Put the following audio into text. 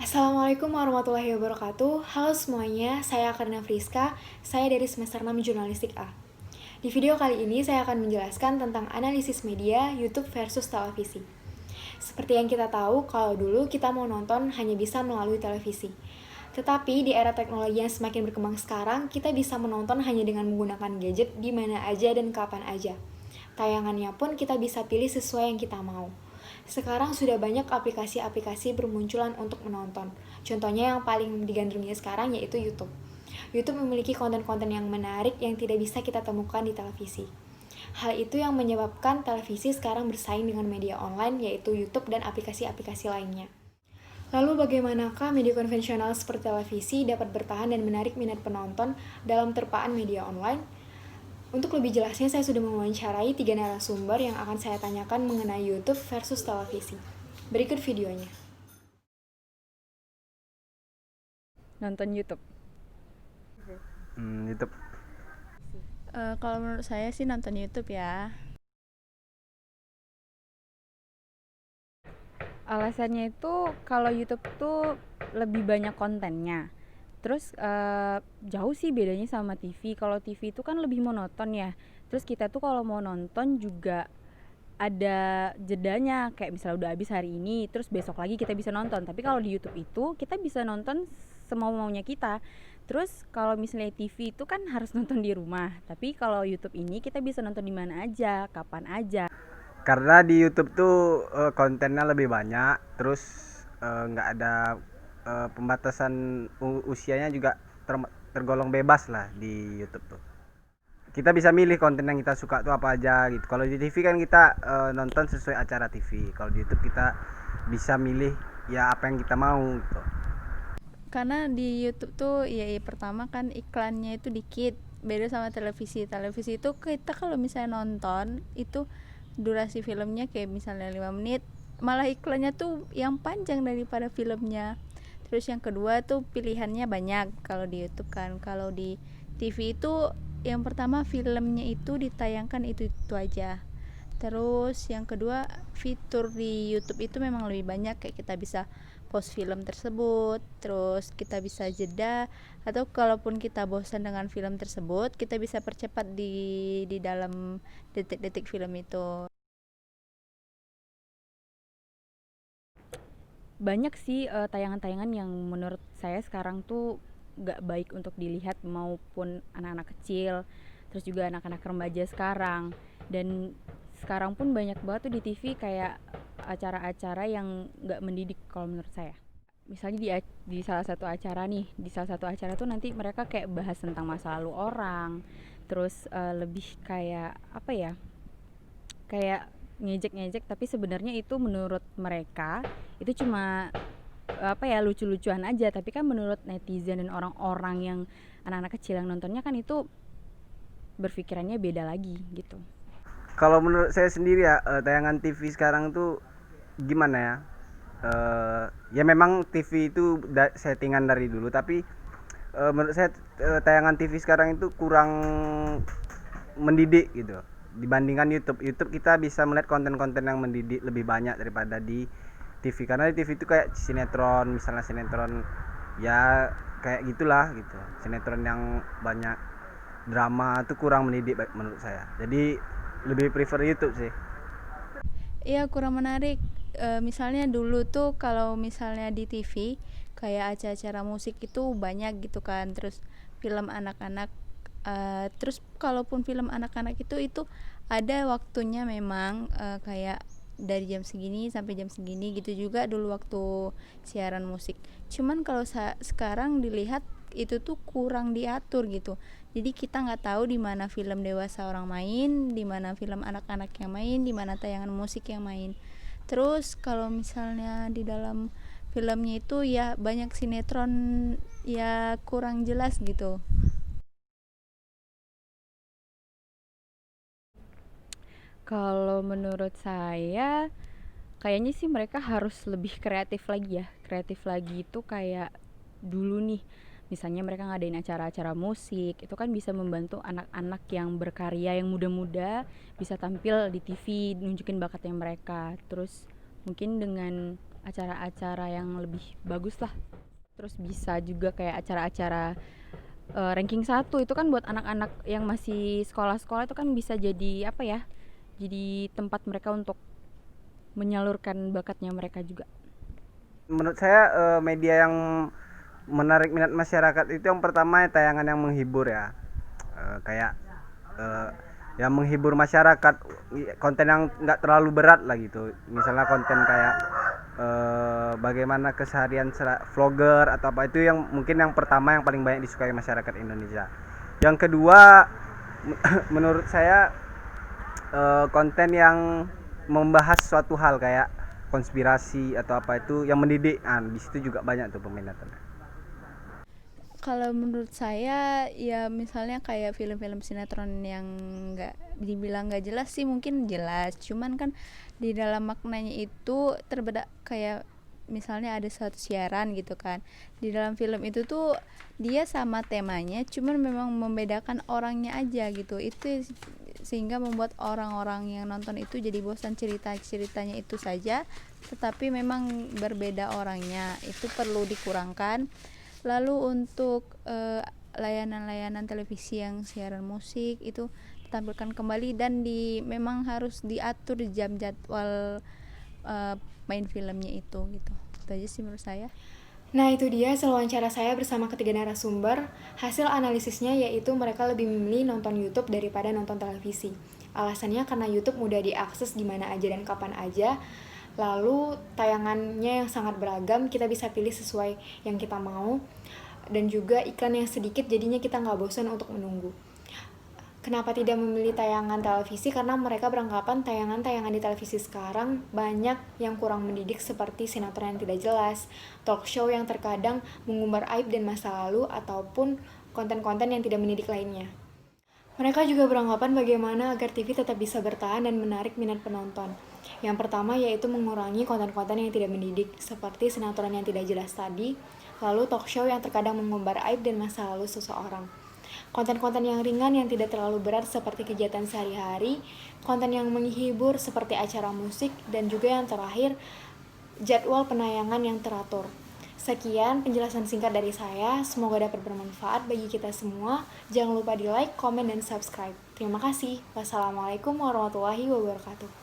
Assalamualaikum warahmatullahi wabarakatuh. Halo semuanya, saya Karina Friska. Saya dari semester 6 Jurnalistik A. Di video kali ini saya akan menjelaskan tentang analisis media YouTube versus televisi. Seperti yang kita tahu, kalau dulu kita mau nonton hanya bisa melalui televisi. Tetapi di era teknologi yang semakin berkembang sekarang, kita bisa menonton hanya dengan menggunakan gadget di mana aja dan kapan aja. Tayangannya pun kita bisa pilih sesuai yang kita mau. Sekarang sudah banyak aplikasi-aplikasi bermunculan untuk menonton. Contohnya yang paling digandrungi sekarang yaitu YouTube. YouTube memiliki konten-konten yang menarik yang tidak bisa kita temukan di televisi. Hal itu yang menyebabkan televisi sekarang bersaing dengan media online yaitu YouTube dan aplikasi-aplikasi lainnya. Lalu bagaimanakah media konvensional seperti televisi dapat bertahan dan menarik minat penonton dalam terpaan media online? Untuk lebih jelasnya, saya sudah mewawancarai 3 narasumber yang akan saya tanyakan mengenai YouTube versus televisi. Berikut videonya. Nonton YouTube. YouTube. Kalau menurut saya sih nonton YouTube ya. Alasannya itu kalau YouTube tuh lebih banyak kontennya. Terus jauh sih bedanya sama TV. Kalau TV itu kan lebih monoton ya. Terus kita tuh kalau mau nonton juga ada jedanya, kayak misalnya udah habis hari ini terus besok lagi kita bisa nonton. Tapi kalau di YouTube itu kita bisa nonton semau-maunya kita. Terus kalau misalnya TV itu kan harus nonton di rumah, tapi kalau YouTube ini kita bisa nonton di mana aja, kapan aja. Karena di YouTube tuh kontennya lebih banyak, terus nggak ada pembatasan usianya juga tergolong bebas lah di YouTube tuh. Kita bisa milih konten yang kita suka tuh apa aja gitu. Kalau di TV kan kita nonton sesuai acara TV. Kalau di YouTube kita bisa milih ya apa yang kita mau gitu. Karena di YouTube tuh ya pertama kan iklannya itu dikit, beda sama televisi. Televisi itu kita kalau misalnya nonton itu durasi filmnya kayak misalnya 5 menit, malah iklannya tuh yang panjang daripada filmnya. Terus yang kedua tuh pilihannya banyak kalau di YouTube kan. Kalau di TV itu yang pertama filmnya itu ditayangkan itu aja. Terus yang kedua, fitur di YouTube itu memang lebih banyak, kayak kita bisa post film tersebut, terus kita bisa jeda, atau kalaupun kita bosan dengan film tersebut, kita bisa percepat di dalam detik-detik film itu. Banyak sih tayangan-tayangan yang menurut saya sekarang tuh gak baik untuk dilihat, maupun anak-anak kecil, terus juga anak-anak remaja sekarang. Dan sekarang pun banyak banget tuh di TV kayak acara-acara yang gak mendidik kalau menurut saya. Misalnya di salah satu acara nih, di salah satu acara tuh nanti mereka kayak bahas tentang masa lalu orang, terus lebih kayak apa ya, kayak ngejek-ngejek, tapi sebenarnya itu menurut mereka itu cuma apa ya, lucu-lucuan aja, tapi kan menurut netizen dan orang-orang yang anak-anak kecil yang nontonnya kan itu berpikirannya beda lagi gitu. Kalau menurut saya sendiri ya tayangan TV sekarang tuh gimana ya? Ya memang TV itu settingan dari dulu, tapi menurut saya tayangan TV sekarang itu kurang mendidik gitu dibandingkan YouTube. YouTube kita bisa melihat konten-konten yang mendidik lebih banyak daripada di TV, karena di TV itu kayak sinetron, misalnya sinetron ya kayak gitulah gitu, sinetron yang banyak drama itu kurang mendidik menurut saya, jadi lebih prefer YouTube sih. Iya, kurang menarik. Misalnya dulu tuh kalau misalnya di TV kayak acara-acara musik itu banyak gitu kan, terus film anak-anak, terus kalaupun film anak-anak itu ada waktunya memang, kayak dari jam segini sampai jam segini gitu, juga dulu waktu siaran musik. Cuman kalau sekarang dilihat itu tuh kurang diatur gitu, jadi kita nggak tahu di mana film dewasa orang main, di mana film anak-anak yang main, di mana tayangan musik yang main. Terus kalau misalnya di dalam filmnya itu ya banyak sinetron, ya kurang jelas gitu. Kalau menurut saya, kayaknya sih mereka harus lebih kreatif lagi ya. Kreatif lagi itu kayak dulu nih, misalnya mereka ngadain acara-acara musik, itu kan bisa membantu anak-anak yang berkarya, yang muda-muda bisa tampil di TV, nunjukin bakatnya mereka. Terus mungkin dengan acara-acara yang lebih bagus lah. Terus bisa juga kayak acara-acara ranking 1 itu kan buat anak-anak yang masih sekolah-sekolah itu kan bisa jadi apa ya? Jadi tempat mereka untuk menyalurkan bakatnya mereka juga. Menurut saya media yang menarik minat masyarakat itu yang pertama tayangan yang menghibur ya. Kayak yang menghibur masyarakat, konten yang nggak terlalu berat lah gitu. Misalnya konten kayak bagaimana keseharian vlogger atau apa, itu yang mungkin yang pertama yang paling banyak disukai masyarakat Indonesia. Yang kedua menurut saya konten yang membahas suatu hal kayak konspirasi atau apa itu yang mendidik, di situ juga banyak tuh peminatannya. Kalau menurut saya ya misalnya kayak film-film sinetron yang nggak dibilang nggak jelas sih, mungkin jelas, cuman kan di dalam maknanya itu terbedak. Kayak misalnya ada suatu siaran gitu kan, di dalam film itu tuh dia sama temanya, cuman memang membedakan orangnya aja gitu. Itu sehingga membuat orang-orang yang nonton itu jadi bosan, ceritanya itu saja tetapi memang berbeda orangnya, itu perlu dikurangkan. Lalu untuk layanan-layanan televisi yang siaran musik itu ditampilkan kembali, dan memang harus diatur jam jadwal main filmnya itu gitu. Itu aja sih menurut saya. Nah, itu dia hasil wawancara saya bersama ketiga narasumber. Hasil analisisnya yaitu mereka lebih memilih nonton YouTube daripada nonton televisi. Alasannya karena YouTube mudah diakses di mana aja dan kapan aja. Lalu tayangannya yang sangat beragam, kita bisa pilih sesuai yang kita mau. Dan juga iklan yang sedikit, jadinya kita nggak bosan untuk menunggu. Kenapa tidak memilih tayangan televisi? Karena mereka beranggapan tayangan-tayangan di televisi sekarang banyak yang kurang mendidik, seperti sinetron yang tidak jelas, talk show yang terkadang mengumbar aib dan masa lalu, ataupun konten-konten yang tidak mendidik lainnya. Mereka juga beranggapan bagaimana agar TV tetap bisa bertahan dan menarik minat penonton. Yang pertama yaitu mengurangi konten-konten yang tidak mendidik, seperti sinetron yang tidak jelas tadi, lalu talk show yang terkadang mengumbar aib dan masa lalu seseorang. Konten-konten yang ringan yang tidak terlalu berat seperti kegiatan sehari-hari, konten yang menghibur seperti acara musik, dan juga yang terakhir, jadwal penayangan yang teratur. Sekian penjelasan singkat dari saya, semoga dapat bermanfaat bagi kita semua. Jangan lupa di like, komen, dan subscribe. Terima kasih. Wassalamualaikum warahmatullahi wabarakatuh.